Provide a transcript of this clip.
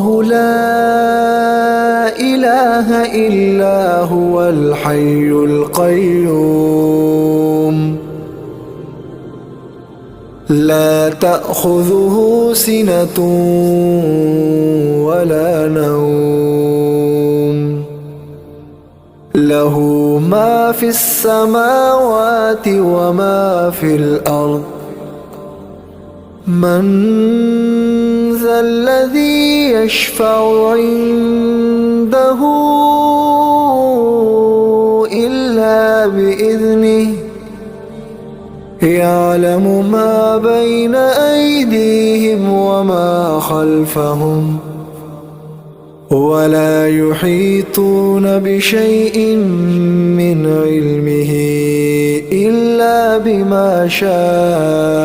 الله لا إله إلا هو الحي القيوم لا تأخذه سنة ولا نوم له ما في السماوات وما في الأرض من ذا الذي يشفع عنده إلا بإذنه يعلم ما بين أيديهم وما خلفهم ولا يحيطون بشيء من علمه إلا بما شاء